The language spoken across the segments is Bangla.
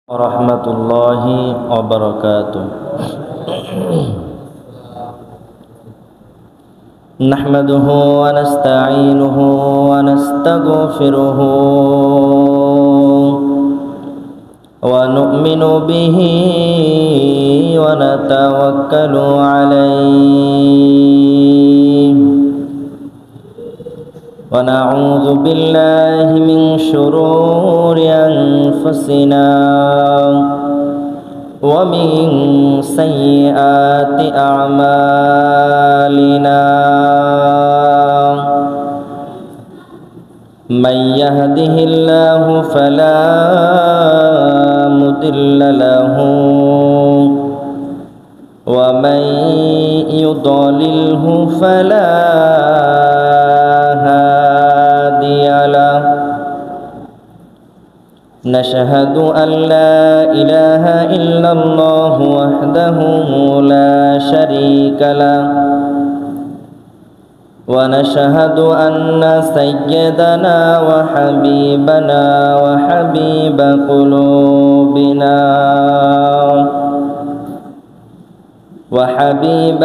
রহমতুল্লাহি ওয়া বারাকাতুহু। নাহমাদুহু ওয়া নাস্তাঈনুহু ওয়া নাস্তাগফিরুহু ওয়া নু'মিনু বিহি ওয়া নাতাওয়াক্কালু আলাইহি ওয়া নাউযু বিল্লাহি মিন শুরুরি আনফুসিনা ওয়া মিন সাইয়্যাতি আ'মালিনা মান ইয়াহদিহিল্লাহু ফালা মুদিল্লা লাহু ওয়া মান ইউদ্লিলহু ফালা نشهد أن لا إله إلا الله وحده لا شريك له ونشهد أن سيدنا وحبيبنا وحبيب قلوبنا وحبيب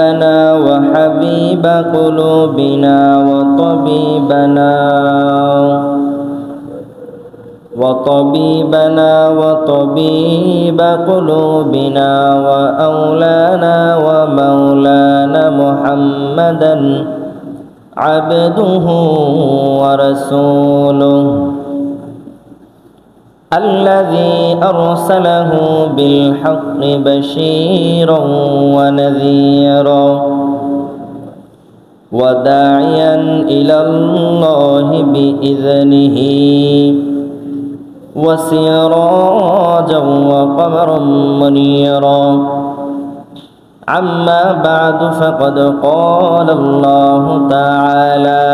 قلوبنا وطبيب قلوبنا وأولانا ومولانا محمدا عبده ورسوله الذي أرسله بالحق بشيرا ونذيرا وداعيا إلى الله بإذنه وسراجا وقمرا منيرا أما بعد فقد قال الله تعالى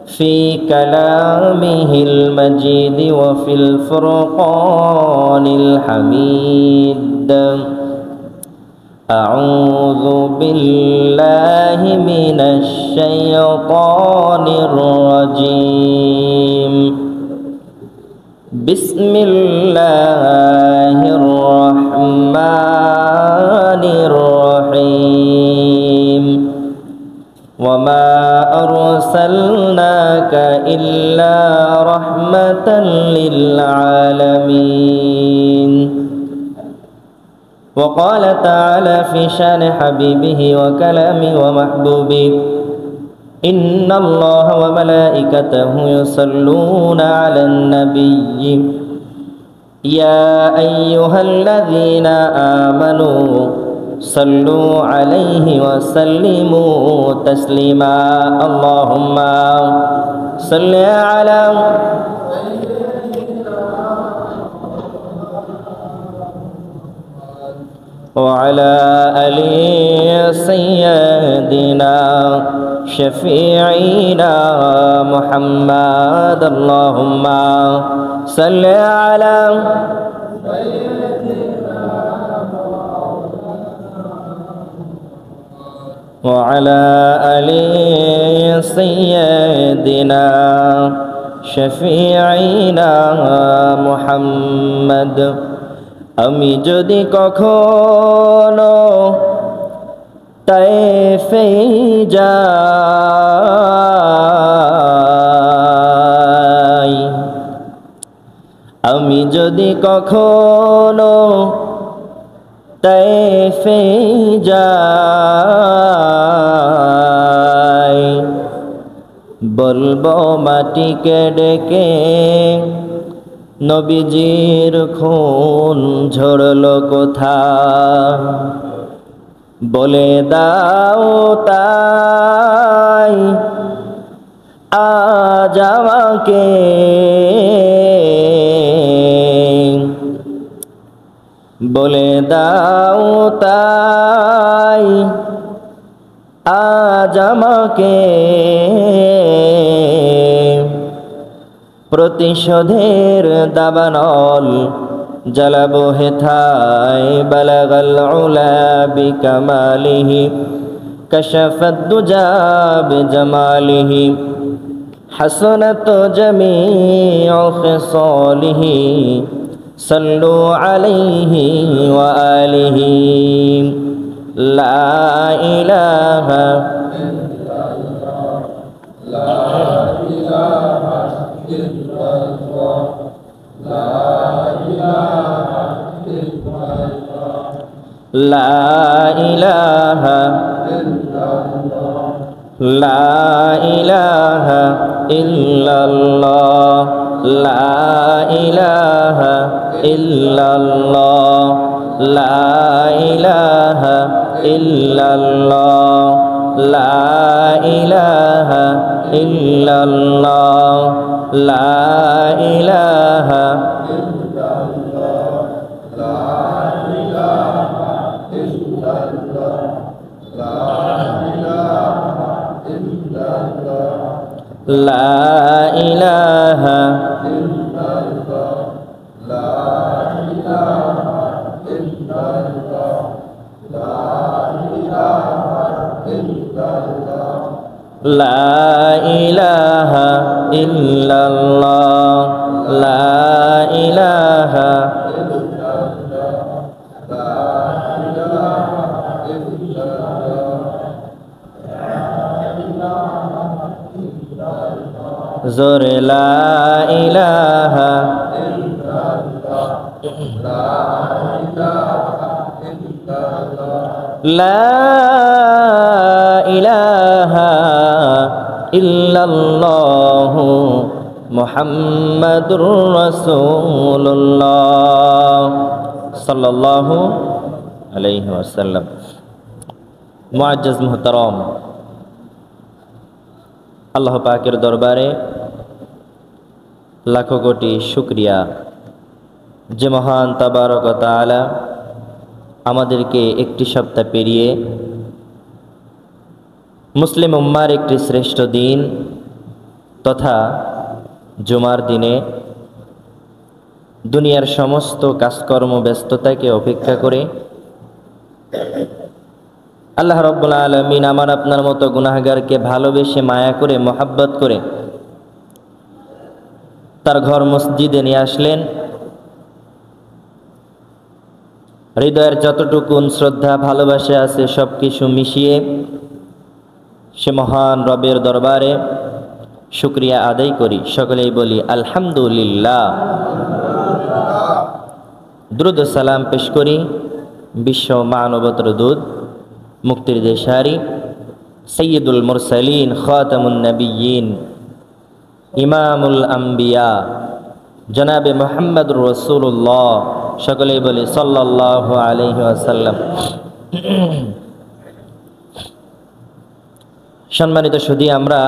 في كلامه المجيد وفي الفرقان الحميد أعوذ بالله من الشيطان الرجيم بسم الله الرحمن الرحيم وما أرسلناك إلا رحمة للعالمين وقال تعالى في شان حبيبه وكلامه ومحبوبه إن الله وملائكته يصلون على النبي يا أيها الذين آمنوا صلوا عليه وسلموا تسليما اللهم صل على وعلى آل سيدنا شفيعنا محمد اللهم صل على وعلى آل سيدنا شفيعنا محمد আমি যদি কখনো তায়েফে যাই আমি যদি কখনো তায়েফে যাই বলবো মাটিকে ডেকে নবীজির খুন ঝরলো কোথায় বলে দাও তাই আজ আমাকে বলে দাও তাই আজ আমাকে প্রতিশোধের দাবানল জ্বালাবো হেথায় বালাগাল উলা বিকামালিহি কাশাফাদ দুজা বিজামালিহি حسنت جميع خصاله সাল্লু আলাইহি ওয়া আলিহি লা ইলাহা লা ইলাহা লা ইলাহা ইল্লাল্লাহ লা ইলাহা ইল্লাল্লাহ লা ইলাহা ইল্লাল্লাহ লা ইলাহা ইল্লাল্লাহ লা ইলাহা লা ইলাহা লা ইলাহা ইল্লাল্লাহ লা ইলাহা জোরে লা ইলাহা লা ইলাহা ইল্লাল্লাহ মুহাম্মাদুর রাসূলুল্লাহ সাল্লাল্লাহু আলাইহি ওয়াসাল্লাম। মুআজ্জাজ মুহতারাম, আল্লাহ পাকের দরবারে লাখো কোটি শুকরিয়া যে মহান তাবারক ওয়া তাআলা আমাদেরকে একটি সপ্তাহ পেরিয়ে মুসলিম উম্মার একটি শ্রেষ্ঠ দিন তথা জুমার দিনে দুনিয়ার সমস্ত কাজকর্ম ব্যস্ততাকে উপেক্ষা করে আল্লাহ রাব্বুল আলামিন আমার আপনার মতো গুনাহগারকে ভালোবেসে মায়া করে মহাব্বত করে তার ঘর মসজিদে নিয়ে আসলেন। হৃদয়ের যতটুকু শ্রদ্ধা ভালোবাসা আছে সব কিছু মিশিয়ে সে মহান রবের দরবারে শুকরিয়া আদায় করি। সকলেই বলি আলহামদুলিল্লাহ। দ্রুদ সালাম পেশ করি বিশ্ব মানবতার দূত মুক্তির দেশারি সৈয়দুল মুরসালিন খাতামুন নবিয়্যিন ইমামুল আম্বিয়া জনাবে মুহাম্মদুর রাসূলুল্লাহ। সকলেই বলি সাল্লাল্লাহু আলাইহি ওয়াসাল্লাম। সম্মানিত সুধী, আমরা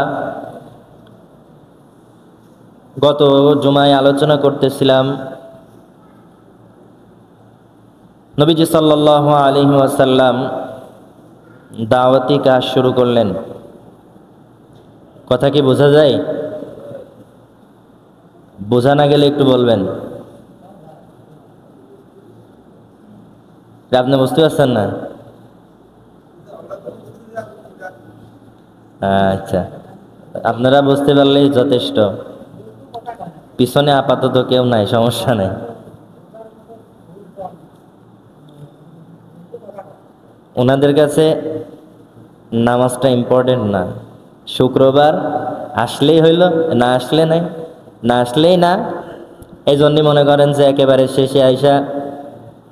গত জুমায় আলোচনা করতেছিলাম নবীজি সাল্লাল্লাহু আলাইহি ওয়াসাল্লাম দাওয়াতি কাজ শুরু করলেন। কথা কি বোঝা যায়? বোঝা না গেলে একটু বলবেন। আপনি বুঝতে পারছেন না? আচ্ছা, আপনারা বুঝতে পারলেই যথেষ্ট। পিছনে আপাতত কেউ নাই, সমস্যা নেই। ওনাদের কাছে নামাজটা ইম্পর্টেন্ট না। শুক্রবার আসলেই হইল, না আসলে নাই, না আসলেই না। এই জন্যই মনে করেন যে একেবারে শেষে আইসা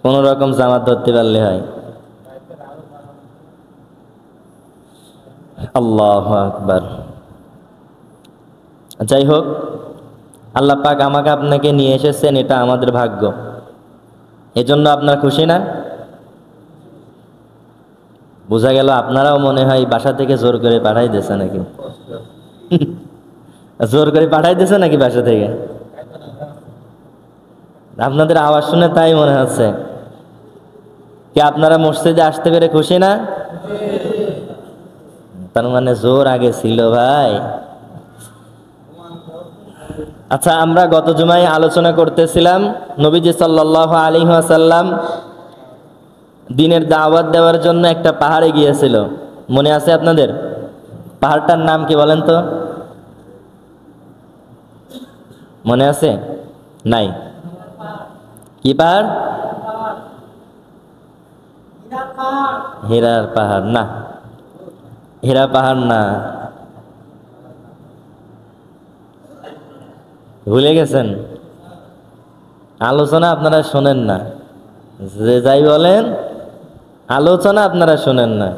কোনো রকম জামাত ধরতে পারলে হয়। আল্লাহু আকবার। যাই হোক, আল্লাহ পাক আমাকে আপনাকে নিয়ে এসেছেন, এটা আমাদের ভাগ্য। এজন্য আপনারা খুশি না? বোঝা গেল আপনারাও মনে হয় বাসা থেকে জোর করে পাঠাই দিয়েছে নাকি? জোর করে পাঠাই দিয়েছে নাকি বাসা থেকে? আপনাদের আওয়াজ শুনে তাই মনে হচ্ছে। কি আপনারা মসজিদে আসতে পেরে খুশি না? তার মানে জোর আগে ছিল ভাই। আচ্ছা, আমরা গত জুমায় আলোচনা করতেছিলাম নবীজি সাল্লাল্লাহু আলাইহি ওয়াসাল্লাম দ্বীনের দাওয়াত দেওয়ার জন্য একটা পাহাড়ে গিয়েছিল। মনে আছে আপনাদের? পাহাড়টার নাম কি বলেন তো? মনে আছে? নাই? কি পাহাড়? হীরার পাহাড় না, হীরা পাহাড় না, ভুলে গেছেন। আলোচনা আপনারা শোনেন না, যে যাই বলেন আলোচনা আপনারা শোনেন না।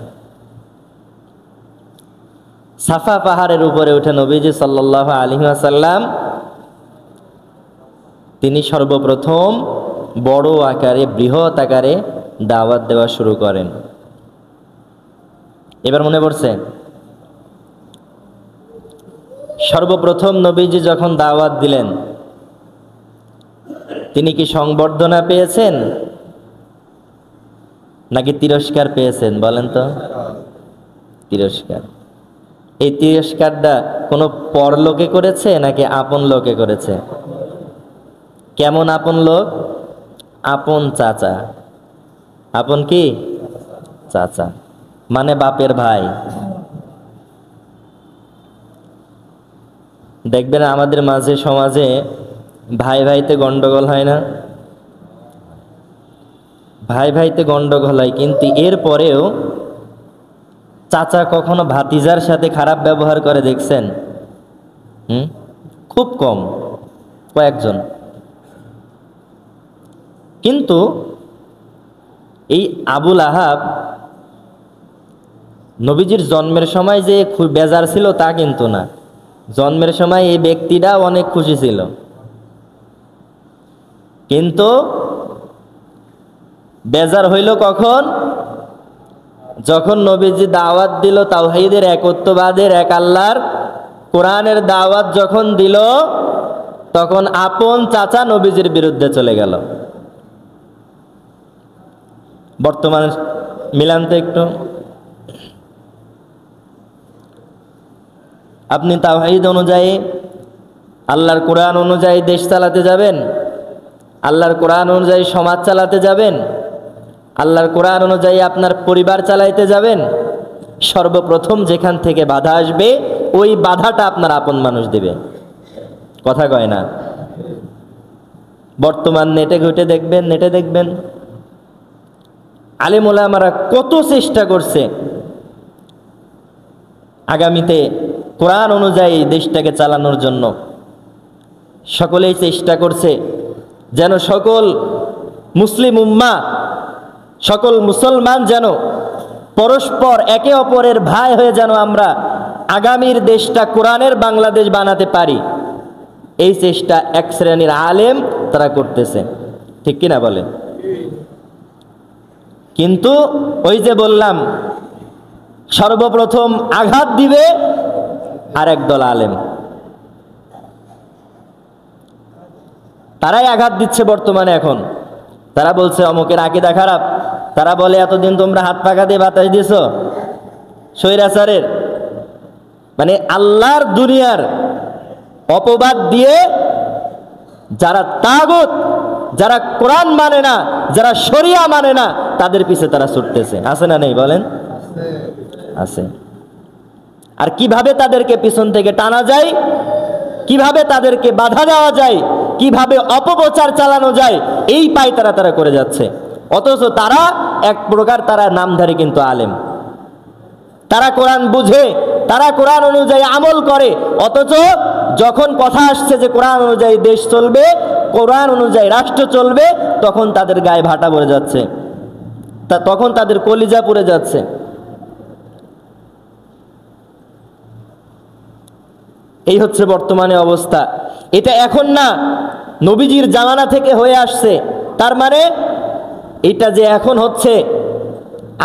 সাফা পাহাড়ের উপরে উঠে নবীজি সাল্লাল্লাহু আলাইহি ওয়াসাল্লাম তিনি সর্বপ্রথম বড় আকারে, বৃহৎ আকারে দাওয়াত দেওয়া শুরু করেন। এবার মনে পড়ছে, সর্বপ্রথম নবীজি যখন দাওয়াত দিলেন তিনি কি সংবর্ধনা পেয়েছেন নাকি তিরস্কার পেয়েছেন? বলেন তো। তিরস্কার। এই তিরস্কারটা কোনো পরলোকে করেছে নাকি আপন লোকে করেছে? কেমন আপন লোক? আপন চাচা। আপন কি? চাচা, মানে বাপের ভাই। দেখবেন আমাদের মাঝে, সমাজে ভাই ভাইতে গন্ডগোল হয় না? ভাই ভাইতে গন্ডগোল হয়, কিন্তু এরপরেও চাচা কখনো ভাতিজার সাথে খারাপ ব্যবহার করে দেখছেন? খুব কম, কয়েকজন। কিন্তু এই আবুল আহাব নবীজির জন্মের সময় যে খুব বেজার ছিল তা কিন্তু না। জন্মের সময় এই ব্যক্তিটা অনেক খুশি ছিল, কিন্তু বেজার হইল কখন? যখন নবীজি দাওয়াত দিল তাওহীদের, একত্ববাদের, এক আল্লাহর, কোরআনের দাওয়াত যখন দিল, তখন আপন চাচা নবীজির বিরুদ্ধে চলে গেল। বর্তমানে মিলান তো একটু। আপনি তাওহীদ অনুযায়ী, আল্লাহর কোরআন অনুযায়ী দেশ চালাতে যাবেন, আল্লাহর কোরআন অনুযায়ী সমাজ চালাতে যাবেন, আল্লাহর কোরআন অনুযায়ী আপনার পরিবার চালাইতে যাবেন, সর্বপ্রথম যেখান থেকে বাধা আসবে ওই বাধাটা আপনার আপন মানুষ দিবে। কথা কয় না? বর্তমান নেটে ঘুটে দেখবেন, নেটে দেখবেন আলেম ওলামারা কত চেষ্টা করছে আগামীতে কোরআন অনুযায়ী দেশটাকে চালানোর জন্য। সকলেই চেষ্টা করছে যেন সকল মুসলিম উম্মাহ, সকল মুসলমান যেন পরস্পর একে অপরের ভাই হয়ে যেন আমরা আগামীর দেশটা কোরআনের বাংলাদেশ বানাতে পারি। এই চেষ্টা এক শ্রেণীর আলেম তারা করতেছে, ঠিক কিনা বলে? কিন্তু ওই যে বললাম, সর্বপ্রথম আঘাত দিবে আরেক দল আলেম। তারাই আঘাত দিচ্ছে বর্তমানে। এখন তারা বলছে অমুকের আকীদা খারাপ, তারা বলে এতদিন তোমরা হাত পাকা দিয়ে বাতাস দিয়েছ স্বৈরাচারের, মানে আল্লাহর দুনিয়ার অপবাদ দিয়ে যারা তাগুত, যারা কোরআন মানে না, যারা শরিয়া মানে না, তাদের পিছে তারা ছুটতেছে। আছে না নেই বলেন? আছে। আর কিভাবে তাদেরকে পিছন থেকে টানা যায়, কিভাবে তাদেরকে বাধা দেওয়া যায়, কিভাবে অপপ্রচার চালানো যায়, এই পায়তারা তারা করে যাচ্ছে। অথচ তারা এক প্রকার তারা নামধারী কিন্তু আলেম, তারা কোরআন বুঝে, তারা কোরআন অনুযায়ী আমল করে। অথচ যখন কথা আসছে যে কোরআন অনুযায়ী দেশ চলবে, কোরআন অনুযায়ী রাষ্ট্র চলবে, তখন তাদের গায়ে ভাটা পড়ে যাচ্ছে, তখন তাদের কলিজা পুড়ে যাচ্ছে। এই হচ্ছে বর্তমানে অবস্থা। এটা এখন না, নবীজির জামানা থেকে হয়ে আসছে। তার মানে এটা যে এখন হচ্ছে,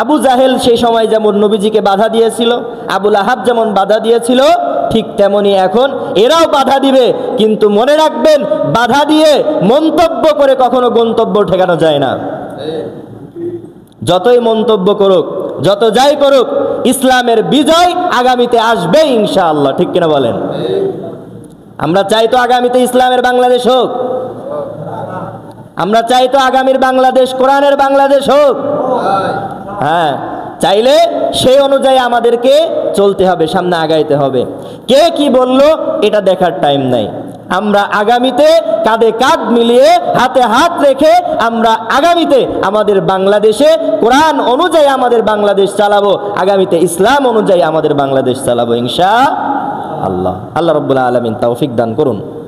আবু জাহেল সেই সময় যেমন নবীজিকে বাধা দিয়েছিল, আবুল আহাব যেমন বাধা দিয়েছিল, ঠিক তেমনি এখন এরাও বাধা দিবে। কিন্তু মনে রাখবেন, বাধা দিয়ে মন্তব্য করে কখনো গন্তব্য ঠেকানো যায় না। যতই মন্তব্য করুক, যত যাই করুক, ইসলামের বিজয় আগামীতে আসবে ইনশাআল্লাহ, ঠিক কিনা বলেন? আমরা চাই তো আগামীতে ইসলামের বাংলাদেশ হোক, আমরা চাই তো আগামীর বাংলাদেশ কোরআনের বাংলাদেশ হোক। হ্যাঁ, চাইলে সেই অনুযায়ী আমাদেরকে চলতে হবে, সামনে আগাইতে হবে। কে কি বলল এটা দেখার টাইম নাই। আমরা আগামীতে কাঁধে কাঁধ মিলিয়ে হাতে হাত রেখে আমরা আগামীতে আমাদের বাংলাদেশে কোরআন অনুযায়ী আমাদের বাংলাদেশ চালাবো, আগামীতে ইসলাম অনুযায়ী আমাদের বাংলাদেশ চালাবো ইনশাআল্লাহ। আল্লাহ রাব্বুল আলামিন তৌফিক দান করুন।